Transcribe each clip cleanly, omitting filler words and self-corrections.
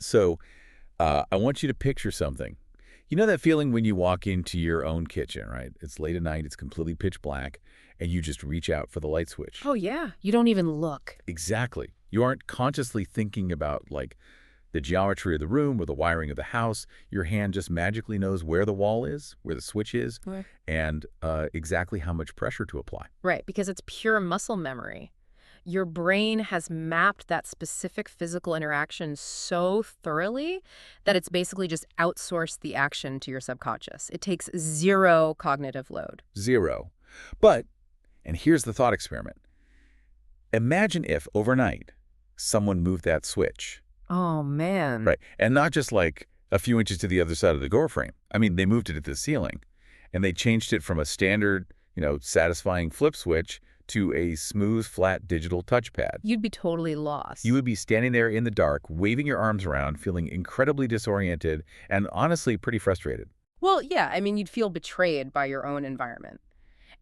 So I want you to picture something. You know that feeling when you walk into your own kitchen, right? It's late at night, it's completely pitch black, and you just reach out for the light switch. Oh, yeah. You don't even look. Exactly. You aren't consciously thinking about, like, the geometry of the room or the wiring of the house. Your hand just magically knows where the wall is, where the switch is, Right. and exactly how much pressure to apply. Right, because it's pure muscle memory. Your brain has mapped that specific physical interaction so thoroughly that it's basically just outsourced the action to your subconscious. It takes zero cognitive load. Zero. But, and here's the thought experiment. Imagine if, overnight, someone moved that switch. Oh, man. Right. And not just like a few inches to the other side of the door frame. I mean, they moved it to the ceiling, and they changed it from a standard, satisfying flip switch to a smooth, flat digital touchpad. You'd be totally lost. You would be standing there in the dark, waving your arms around, feeling incredibly disoriented and honestly pretty frustrated. Well, yeah, I mean, you'd feel betrayed by your own environment.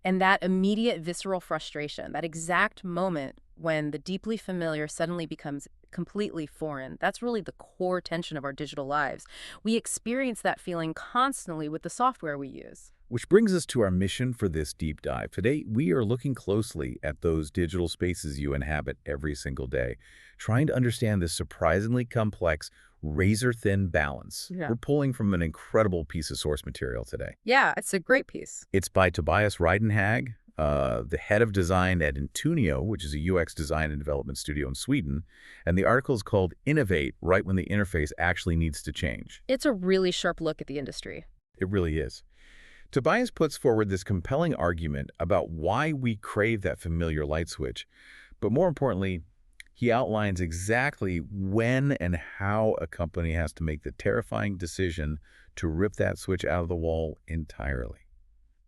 And that immediate visceral frustration, that exact moment when the deeply familiar suddenly becomes completely foreign, that's really the core tension of our digital lives. We experience that feeling constantly with the software we use. Which brings us to our mission for this deep dive. Today, we are looking closely at those digital spaces you inhabit every single day, trying to understand this surprisingly complex, razor-thin balance. Yeah. We're pulling from an incredible piece of source material today. Yeah, it's a great piece. It's by Tobias Reidenhag, the head of design at Intunio, which is a UX design and development studio in Sweden. And the article is called Innovate, right when the interface actually needs to change. It's a really sharp look at the industry. It really is. Tobias puts forward this compelling argument about why we crave that familiar light switch, but more importantly, he outlines exactly when and how a company has to make the terrifying decision to rip that switch out of the wall entirely.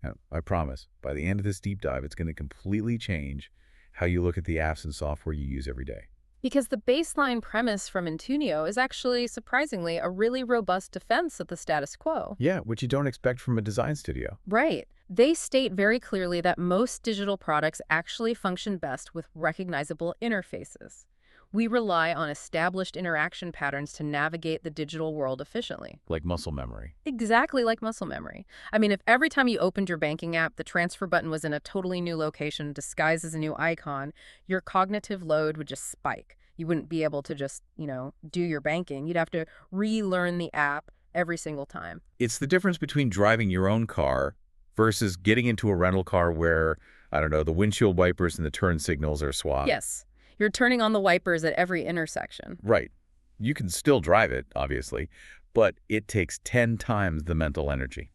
Now, I promise, by the end of this deep dive, it's going to completely change how you look at the apps and software you use every day. Because the baseline premise from Intunio is actually, surprisingly, a really robust defense of the status quo. Yeah, which you don't expect from a design studio. Right. They state very clearly that most digital products actually function best with recognizable interfaces. We rely on established interaction patterns to navigate the digital world efficiently. Like muscle memory. Exactly like muscle memory. I mean, if every time you opened your banking app, the transfer button was in a totally new location disguised as a new icon, your cognitive load would just spike. You wouldn't be able to just, do your banking. You'd have to relearn the app every single time. It's the difference between driving your own car versus getting into a rental car where, I don't know, the windshield wipers and the turn signals are swapped. Yes. You're turning on the wipers at every intersection. Right. You can still drive it, obviously, but it takes 10 times the mental energy.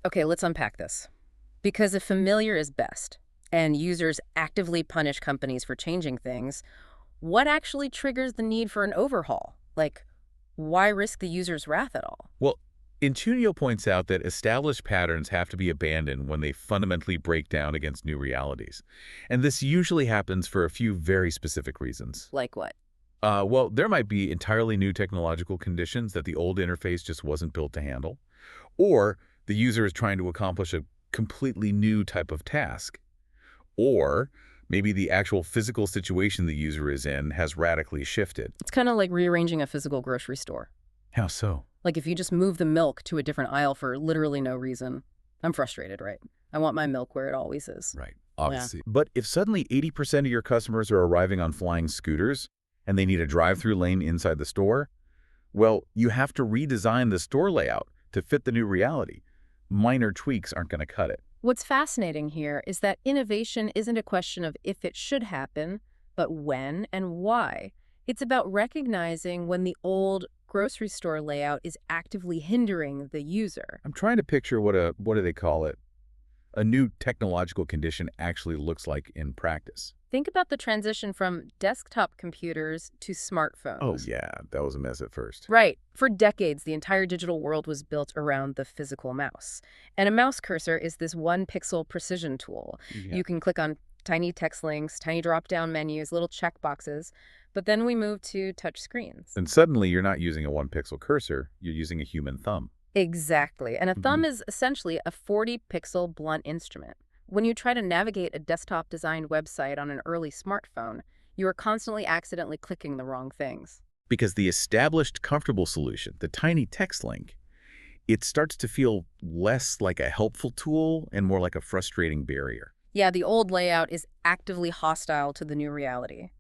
Okay, let's unpack this. Because if familiar is best, and users actively punish companies for changing things, what actually triggers the need for an overhaul? Like, why risk the user's wrath at all? Well, Intunio points out that established patterns have to be abandoned when they fundamentally break down against new realities. And this usually happens for a few very specific reasons. Like what? Well, there might be entirely new technological conditions that the old interface just wasn't built to handle. Or the user is trying to accomplish a completely new type of task. Or maybe the actual physical situation the user is in has radically shifted. It's kind of like rearranging a physical grocery store. How so? Like if you just move the milk to a different aisle for literally no reason. I'm frustrated, right? I want my milk where it always is. Right, obviously. Yeah. But if suddenly 80% of your customers are arriving on flying scooters and they need a drive-through lane inside the store, well, you have to redesign the store layout to fit the new reality. Minor tweaks aren't going to cut it. What's fascinating here is that innovation isn't a question of if it should happen, but when and why. It's about recognizing when the old grocery store layout is actively hindering the user. I'm trying to picture what do they call it? A new technological condition actually looks like in practice. Think about the transition from desktop computers to smartphones. Oh, yeah, that was a mess at first. Right. For decades, the entire digital world was built around the physical mouse. And a mouse cursor is this one-pixel precision tool. Yeah. You can click on tiny text links, tiny drop-down menus, little checkboxes. But then we moved to touch screens. And suddenly you're not using a one-pixel cursor, you're using a human thumb. Exactly. And a thumb is essentially a 40-pixel blunt instrument. When you try to navigate a desktop-designed website on an early smartphone, you are constantly accidentally clicking the wrong things. Because the established, comfortable solution, the tiny text link, it starts to feel less like a helpful tool and more like a frustrating barrier. Yeah, the old layout is actively hostile to the new reality.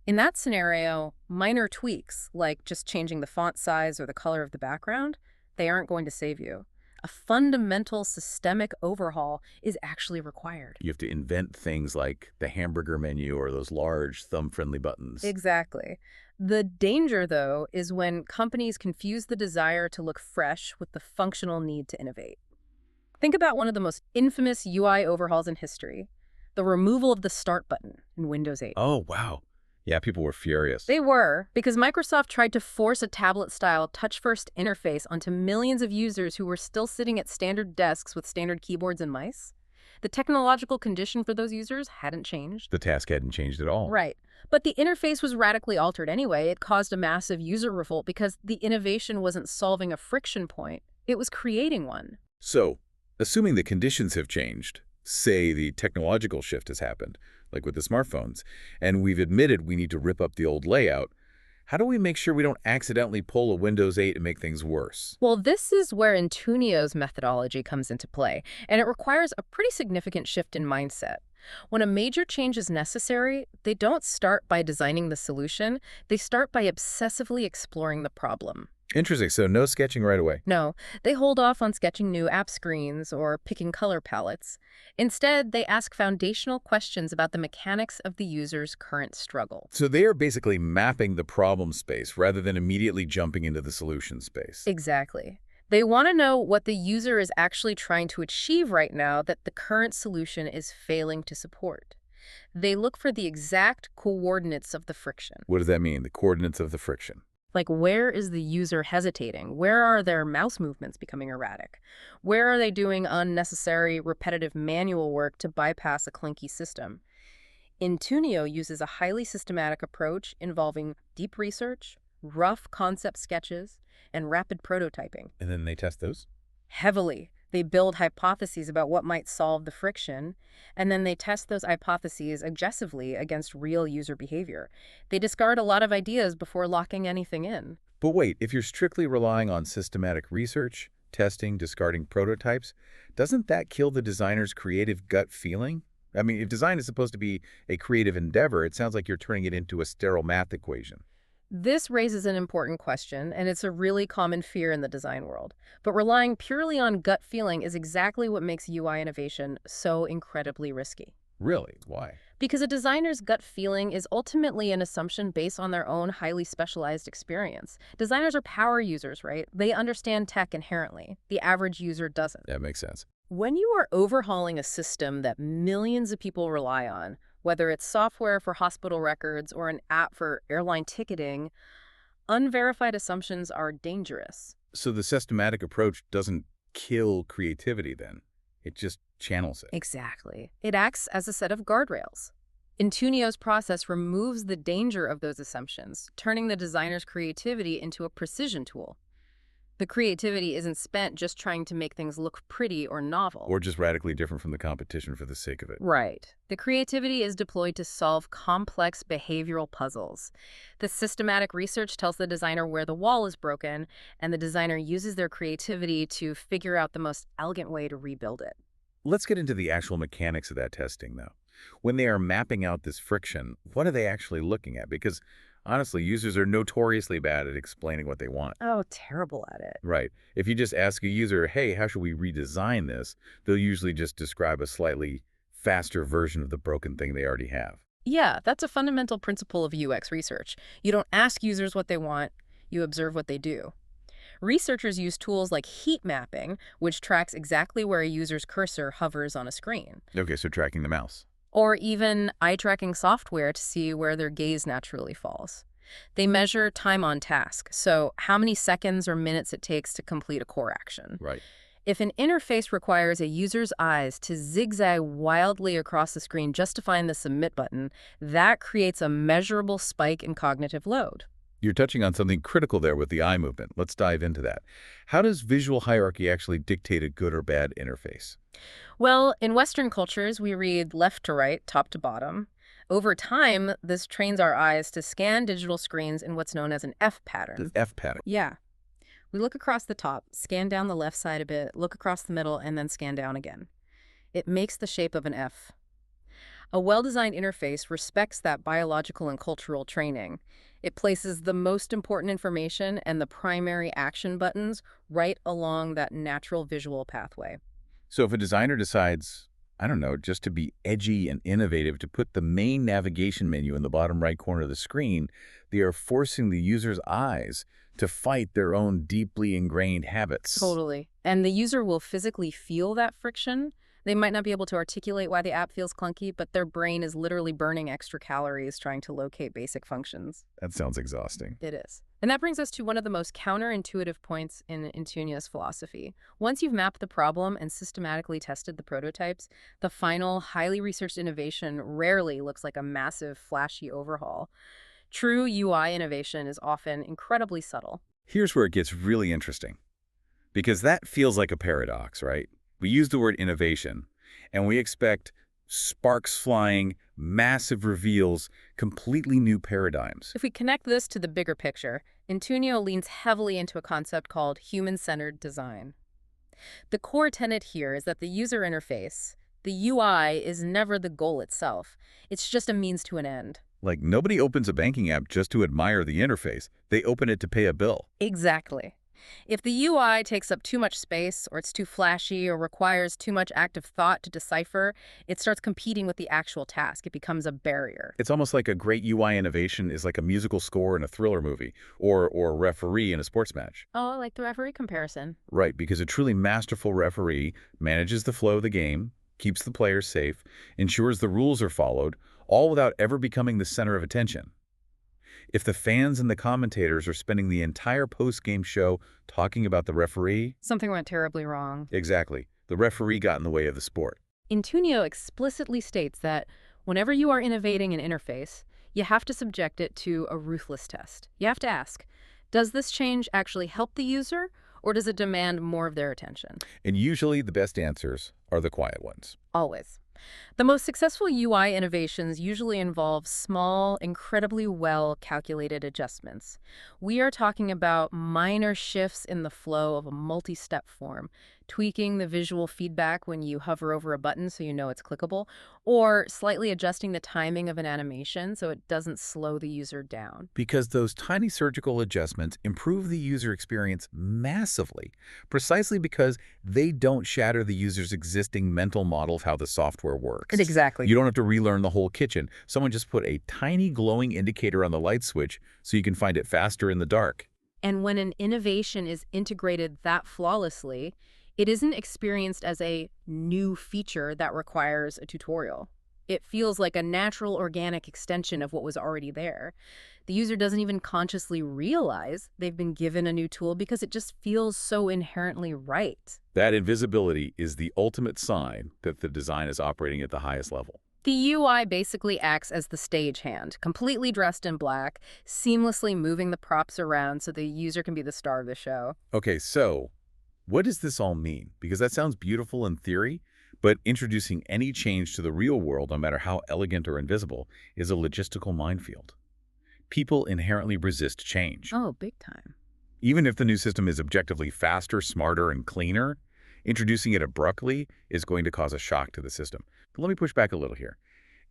In that scenario, minor tweaks, like just changing the font size or the color of the background, they aren't going to save you. A fundamental systemic overhaul is actually required. You have to invent things like the hamburger menu or those large thumb-friendly buttons. Exactly. The danger, though, is when companies confuse the desire to look fresh with the functional need to innovate. Think about one of the most infamous UI overhauls in history, the removal of the Start button in Windows 8. Oh, wow. Yeah, people were furious. They were, because Microsoft tried to force a tablet-style touch-first interface onto millions of users who were still sitting at standard desks with standard keyboards and mice. The technological condition for those users hadn't changed. The task hadn't changed at all. Right. But the interface was radically altered anyway. It caused a massive user revolt because the innovation wasn't solving a friction point. It was creating one. So, assuming the conditions have changed, say the technological shift has happened, like with the smartphones, and we've admitted we need to rip up the old layout, how do we make sure we don't accidentally pull a Windows 8 and make things worse? Well, this is where Intunio's methodology comes into play, and it requires a pretty significant shift in mindset. When a major change is necessary, they don't start by designing the solution, they start by obsessively exploring the problem. Interesting. So no sketching right away. No, they hold off on sketching new app screens or picking color palettes. Instead, they ask foundational questions about the mechanics of the user's current struggle. So they are basically mapping the problem space rather than immediately jumping into the solution space. Exactly. They want to know what the user is actually trying to achieve right now that the current solution is failing to support. They look for the exact coordinates of the friction. What does that mean? The coordinates of the friction. Like, where is the user hesitating? Where are their mouse movements becoming erratic? Where are they doing unnecessary, repetitive manual work to bypass a clunky system? Intunio uses a highly systematic approach involving deep research, rough concept sketches, and rapid prototyping. And then they test those? Heavily. They build hypotheses about what might solve the friction, and then they test those hypotheses aggressively against real user behavior. They discard a lot of ideas before locking anything in. But wait, if you're strictly relying on systematic research, testing, discarding prototypes, doesn't that kill the designer's creative gut feeling? I mean, if design is supposed to be a creative endeavor, it sounds like you're turning it into a sterile math equation. This raises an important question, and it's a really common fear in the design world. But relying purely on gut feeling is exactly what makes UI innovation so incredibly risky. Really? Why? Because a designer's gut feeling is ultimately an assumption based on their own highly specialized experience. Designers are power users, right? They understand tech inherently. The average user doesn't. That makes sense. When you are overhauling a system that millions of people rely on, whether it's software for hospital records or an app for airline ticketing, unverified assumptions are dangerous. So the systematic approach doesn't kill creativity then. It just channels it. Exactly. It acts as a set of guardrails. Intunio's process removes the danger of those assumptions, turning the designer's creativity into a precision tool. The creativity isn't spent just trying to make things look pretty or novel. Or just radically different from the competition for the sake of it. Right. The creativity is deployed to solve complex behavioral puzzles. The systematic research tells the designer where the wall is broken, and the designer uses their creativity to figure out the most elegant way to rebuild it. Let's get into the actual mechanics of that testing, though. When they are mapping out this friction, what are they actually looking at? Because honestly, users are notoriously bad at explaining what they want. Oh, terrible at it. Right. If you just ask a user, hey, how should we redesign this? They'll usually just describe a slightly faster version of the broken thing they already have. Yeah, that's a fundamental principle of UX research. You don't ask users what they want, you observe what they do. Researchers use tools like heat mapping, which tracks exactly where a user's cursor hovers on a screen. Okay, so tracking the mouse. Or even eye-tracking software to see where their gaze naturally falls. They measure time on task, so how many seconds or minutes it takes to complete a core action. Right. If an interface requires a user's eyes to zigzag wildly across the screen just to find the submit button, that creates a measurable spike in cognitive load. You're touching on something critical there with the eye movement. Let's dive into that. How does visual hierarchy actually dictate a good or bad interface? Well, in Western cultures, we read left to right, top to bottom. Over time, this trains our eyes to scan digital screens in what's known as an F The pattern. F pattern. Yeah. We look across the top, scan down the left side a bit, look across the middle, and then scan down again. It makes the shape of an F. A well-designed interface respects that biological and cultural training. It places the most important information and the primary action buttons right along that natural visual pathway. So if a designer decides, I don't know, just to be edgy and innovative to put the main navigation menu in the bottom right corner of the screen, they are forcing the user's eyes to fight their own deeply ingrained habits. Totally. And the user will physically feel that friction. They might not be able to articulate why the app feels clunky, but their brain is literally burning extra calories trying to locate basic functions. That sounds exhausting. It is. And that brings us to one of the most counterintuitive points in Intunio's philosophy. Once you've mapped the problem and systematically tested the prototypes, the final, highly researched innovation rarely looks like a massive, flashy overhaul. True UI innovation is often incredibly subtle. Here's where it gets really interesting, because that feels like a paradox, right? We use the word innovation, and we expect sparks flying, massive reveals, completely new paradigms. If we connect this to the bigger picture, Intunio leans heavily into a concept called human-centered design. The core tenet here is that the user interface, the UI, is never the goal itself. It's just a means to an end. Like, nobody opens a banking app just to admire the interface. They open it to pay a bill. Exactly. If the UI takes up too much space, or it's too flashy, or requires too much active thought to decipher, it starts competing with the actual task. It becomes a barrier. It's almost like a great UI innovation is like a musical score in a thriller movie, or a referee in a sports match. Oh, I like the referee comparison. Right, because a truly masterful referee manages the flow of the game, keeps the players safe, ensures the rules are followed, all without ever becoming the center of attention. If the fans and the commentators are spending the entire post-game show talking about the referee, Something went terribly wrong. exactly, the referee got in the way of the sport. Intunio explicitly states that whenever you are innovating an interface, you have to subject it to a ruthless test. You have to ask, does this change actually help the user, or does it demand more of their attention? And usually the best answers are the quiet ones. Always. The most successful UI innovations usually involve small, incredibly well-calculated adjustments. We are talking about minor shifts in the flow of a multi-step form, tweaking the visual feedback when you hover over a button so you know it's clickable, or slightly adjusting the timing of an animation so it doesn't slow the user down. Because those tiny surgical adjustments improve the user experience massively, precisely because they don't shatter the user's existing mental model of how the software works. Exactly. You don't have to relearn the whole kitchen. Someone just put a tiny glowing indicator on the light switch so you can find it faster in the dark. And when an innovation is integrated that flawlessly, it isn't experienced as a new feature that requires a tutorial. It feels like a natural, organic extension of what was already there. The user doesn't even consciously realize they've been given a new tool because it just feels so inherently right. That invisibility is the ultimate sign that the design is operating at the highest level. The UI basically acts as the stagehand, completely dressed in black, seamlessly moving the props around so the user can be the star of the show. Okay, so what does this all mean? Because that sounds beautiful in theory, but introducing any change to the real world, no matter how elegant or invisible, is a logistical minefield. People inherently resist change. Oh, big time. Even if the new system is objectively faster, smarter, and cleaner, introducing it abruptly is going to cause a shock to the system. But let me push back a little here.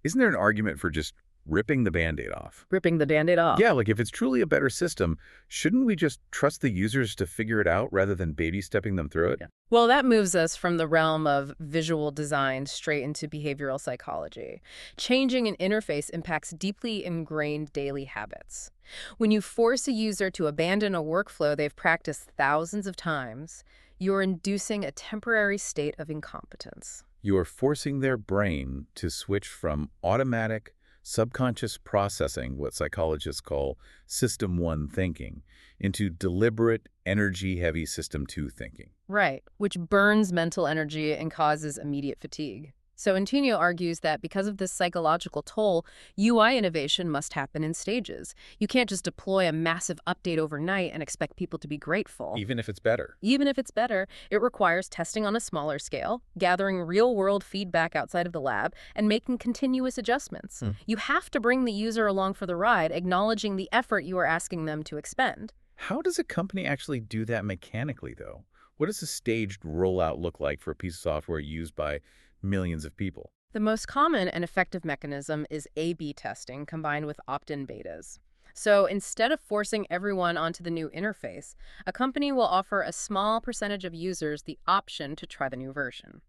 Isn't there an argument for just ripping the Band-Aid off? Ripping the Band-Aid off. Yeah, like if it's truly a better system, shouldn't we just trust the users to figure it out rather than baby-stepping them through it? Yeah. Well, that moves us from the realm of visual design straight into behavioral psychology. Changing an interface impacts deeply ingrained daily habits. When you force a user to abandon a workflow they've practiced thousands of times, you're inducing a temporary state of incompetence. You are forcing their brain to switch from automatic, subconscious processing, what psychologists call System 1 thinking, into deliberate, energy-heavy System 2 thinking. Right, which burns mental energy and causes immediate fatigue. So Intunio argues that because of this psychological toll, UI innovation must happen in stages. You can't just deploy a massive update overnight and expect people to be grateful. Even if it's better. Even if it's better, it requires testing on a smaller scale, gathering real-world feedback outside of the lab, and making continuous adjustments. Hmm. You have to bring the user along for the ride, acknowledging the effort you are asking them to expend. How does a company actually do that mechanically, though? What does a staged rollout look like for a piece of software used by millions of people? The most common and effective mechanism is A/B testing combined with opt-in betas. So instead of forcing everyone onto the new interface, a company will offer a small percentage of users the option to try the new version.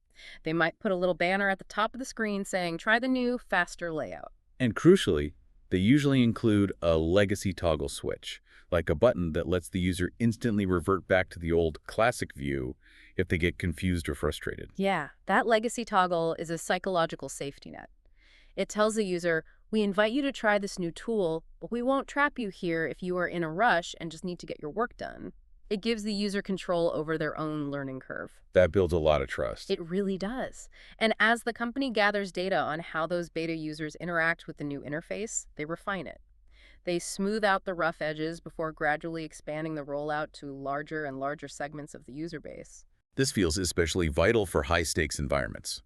They might put a little banner at the top of the screen saying, "Try the new, faster layout." And crucially, they usually include a legacy toggle switch, like a button that lets the user instantly revert back to the old classic view if they get confused or frustrated. Yeah, that legacy toggle is a psychological safety net. It tells the user, "We invite you to try this new tool, but we won't trap you here if you are in a rush and just need to get your work done." It gives the user control over their own learning curve. That builds a lot of trust. It really does. And as the company gathers data on how those beta users interact with the new interface, they refine it. They smooth out the rough edges before gradually expanding the rollout to larger and larger segments of the user base. This feels especially vital for high-stakes environments.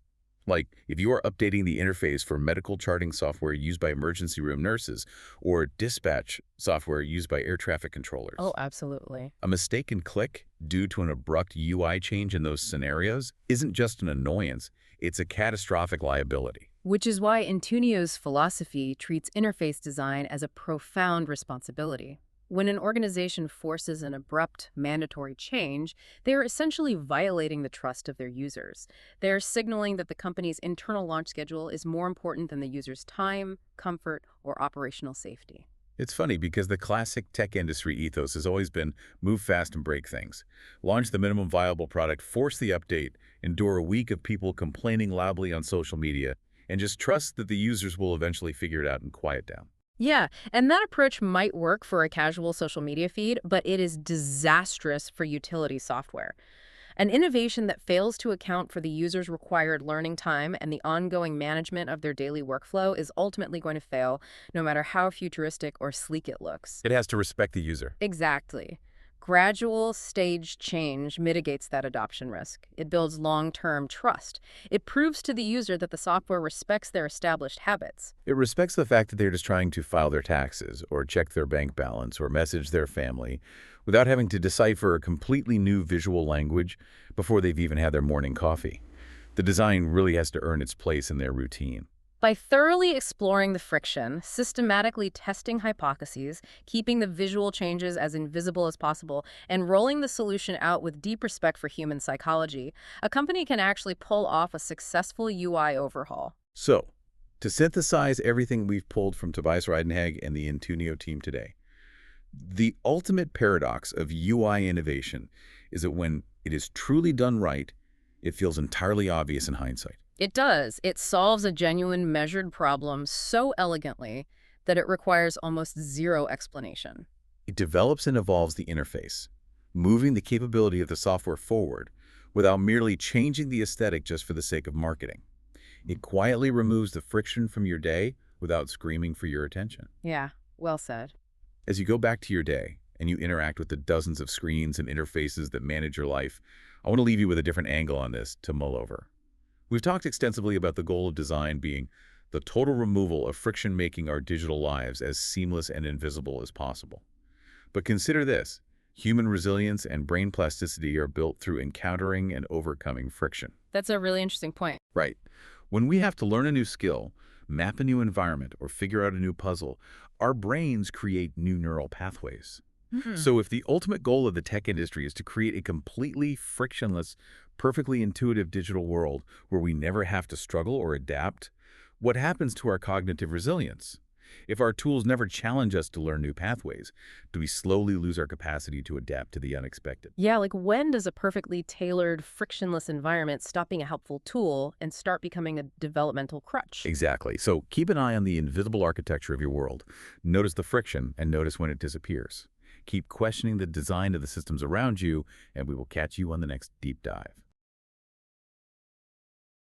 Like if you are updating the interface for medical charting software used by emergency room nurses or dispatch software used by air traffic controllers. Oh, absolutely. A mistaken click due to an abrupt UI change in those scenarios isn't just an annoyance, it's a catastrophic liability. Which is why Intunio's philosophy treats interface design as a profound responsibility. When an organization forces an abrupt, mandatory change, they are essentially violating the trust of their users. They are signaling that the company's internal launch schedule is more important than the user's time, comfort, or operational safety. It's funny because the classic tech industry ethos has always been move fast and break things. Launch the minimum viable product, force the update, endure a week of people complaining loudly on social media, and just trust that the users will eventually figure it out and quiet down. Yeah, and that approach might work for a casual social media feed, but it is disastrous for utility software. An innovation that fails to account for the user's required learning time and the ongoing management of their daily workflow is ultimately going to fail, no matter how futuristic or sleek it looks. It has to respect the user. Exactly. Gradual, staged change mitigates that adoption risk. It builds long-term trust. It proves to the user that the software respects their established habits. It respects the fact that they're just trying to file their taxes or check their bank balance or message their family without having to decipher a completely new visual language before they've even had their morning coffee. The design really has to earn its place in their routine. By thoroughly exploring the friction, systematically testing hypotheses, keeping the visual changes as invisible as possible, and rolling the solution out with deep respect for human psychology, a company can actually pull off a successful UI overhaul. So, to synthesize everything we've pulled from Tobias Reidenhag and the Intunio team today, the ultimate paradox of UI innovation is that when it is truly done right, it feels entirely obvious in hindsight. It does. It solves a genuine, measured problem so elegantly that it requires almost zero explanation. It develops and evolves the interface, moving the capability of the software forward without merely changing the aesthetic just for the sake of marketing. It quietly removes the friction from your day without screaming for your attention. Yeah, well said. As you go back to your day and you interact with the dozens of screens and interfaces that manage your life, I want to leave you with a different angle on this to mull over. We've talked extensively about the goal of design being the total removal of friction, making our digital lives as seamless and invisible as possible. But consider this: human resilience and brain plasticity are built through encountering and overcoming friction. That's a really interesting point. Right. When we have to learn a new skill, map a new environment, or figure out a new puzzle, our brains create new neural pathways. So if the ultimate goal of the tech industry is to create a completely frictionless, perfectly intuitive digital world where we never have to struggle or adapt, what happens to our cognitive resilience? If our tools never challenge us to learn new pathways, do we slowly lose our capacity to adapt to the unexpected? Yeah, like when does a perfectly tailored, frictionless environment stop being a helpful tool and start becoming a developmental crutch? Exactly. So keep an eye on the invisible architecture of your world. Notice the friction and notice when it disappears. Keep questioning the design of the systems around you, and we will catch you on the next deep dive.